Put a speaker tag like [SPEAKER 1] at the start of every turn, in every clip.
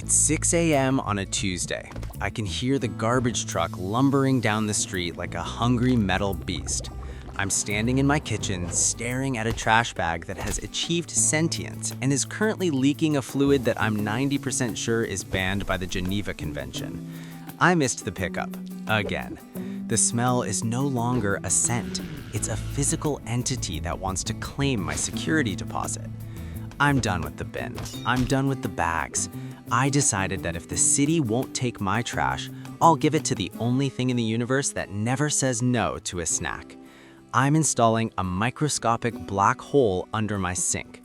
[SPEAKER 1] It's 6 a.m. on a Tuesday. I can hear the garbage truck lumbering down the street like a hungry metal beast. I'm standing in my kitchen, staring at a trash bag that has achieved sentience and is currently leaking a fluid that I'm 90% sure is banned by the Geneva Convention. I missed the pickup, again. The smell is no longer a scent. It's a physical entity that wants to claim my security deposit. I'm done with the bin. I'm done with the bags. I decided that if the city won't take my trash, I'll give it to the only thing in the universe that never says no to a snack. I'm installing a microscopic black hole under my sink.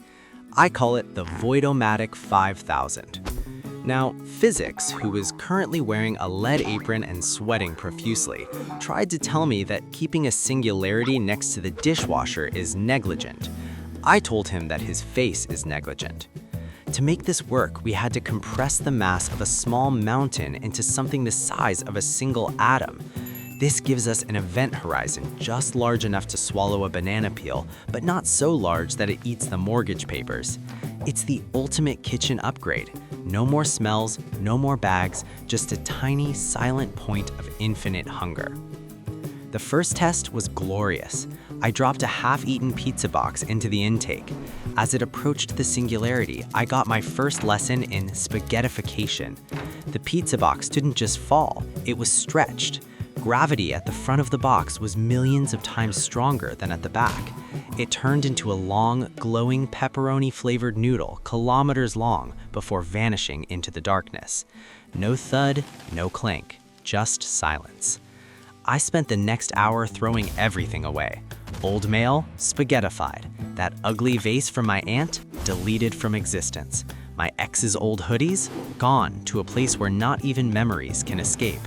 [SPEAKER 1] I call it the Void-O-Matic 5000. Now, physics, who is currently wearing a lead apron and sweating profusely, tried to tell me that keeping a singularity next to the dishwasher is negligent. I told him that his face is negligent. To make this work, we had to compress the mass of a small mountain into something the size of a single atom. This gives us an event horizon just large enough to swallow a banana peel, but not so large that it eats the mortgage papers. It's the ultimate kitchen upgrade. No more smells, no more bags, just a tiny, silent point of infinite hunger. The first test was glorious. I dropped a half-eaten pizza box into the intake. As it approached the singularity, I got my first lesson in spaghettification. The pizza box didn't just fall, it was stretched. Gravity at the front of the box was millions of times stronger than at the back. It turned into a long, glowing pepperoni-flavored noodle, kilometers long, before vanishing into the darkness. No thud, no clank, just silence. I spent the next hour throwing everything away. Old mail, spaghettified. That ugly vase from my aunt, deleted from existence. My ex's old hoodies, gone to a place where not even memories can escape.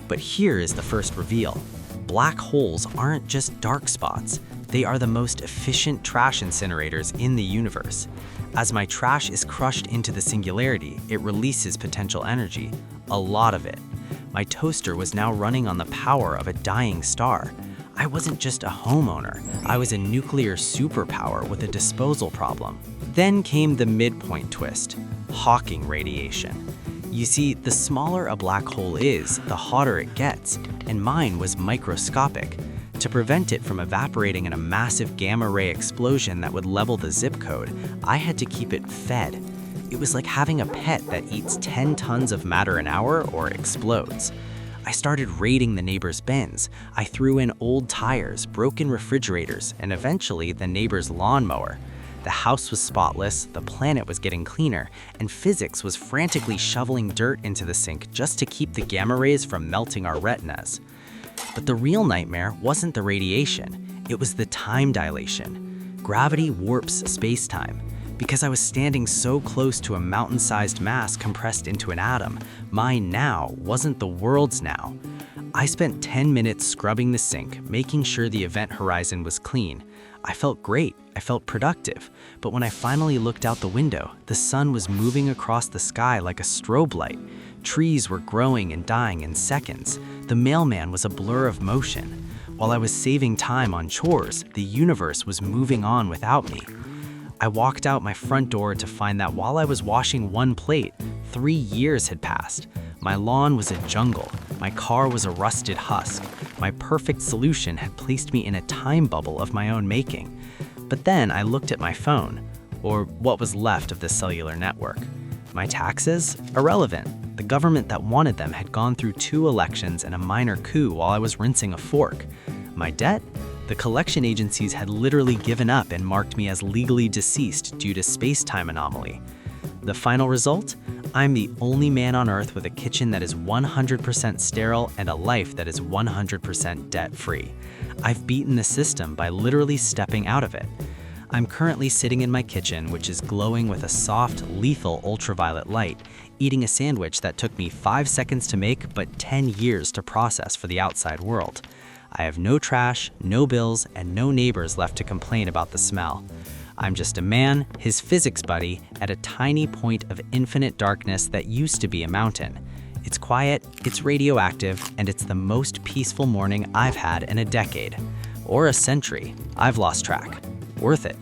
[SPEAKER 1] But here is the first reveal. Black holes aren't just dark spots. They are the most efficient trash incinerators in the universe. As my trash is crushed into the singularity, it releases potential energy, a lot of it. My toaster was now running on the power of a dying star. I wasn't just a homeowner, I was a nuclear superpower with a disposal problem. Then came the midpoint twist, Hawking radiation. You see, the smaller a black hole is, the hotter it gets, and mine was microscopic. To prevent it from evaporating in a massive gamma-ray explosion that would level the zip code, I had to keep it fed. It was like having a pet that eats 10 tons of matter an hour or explodes. I started raiding the neighbor's bins. I threw in old tires, broken refrigerators, and eventually the neighbor's lawnmower. The house was spotless, the planet was getting cleaner, and physics was frantically shoveling dirt into the sink just to keep the gamma rays from melting our retinas. But the real nightmare wasn't the radiation, it was the time dilation. Gravity warps space-time. Because I was standing so close to a mountain-sized mass compressed into an atom, my now wasn't the world's now. I spent 10 minutes scrubbing the sink, making sure the event horizon was clean. I felt great, I felt productive, but when I finally looked out the window, the sun was moving across the sky like a strobe light. Trees were growing and dying in seconds. The mailman was a blur of motion. While I was saving time on chores, the universe was moving on without me. I walked out my front door to find that while I was washing one plate, 3 years had passed. My lawn was a jungle. My car was a rusted husk. My perfect solution had placed me in a time bubble of my own making. But then I looked at my phone, or what was left of the cellular network. My taxes? Irrelevant. The government that wanted them had gone through 2 elections and a minor coup while I was rinsing a fork. My debt? The collection agencies had literally given up and marked me as legally deceased due to space-time anomaly. The final result? I'm the only man on Earth with a kitchen that is 100% sterile and a life that is 100% debt-free. I've beaten the system by literally stepping out of it. I'm currently sitting in my kitchen, which is glowing with a soft, lethal ultraviolet light, eating a sandwich that took me 5 seconds to make but 10 years to process for the outside world. I have no trash, no bills, and no neighbors left to complain about the smell. I'm just a man, his physics buddy, at a tiny point of infinite darkness that used to be a mountain. It's quiet, it's radioactive, and it's the most peaceful morning I've had in a decade. Or a century. I've lost track. Worth it.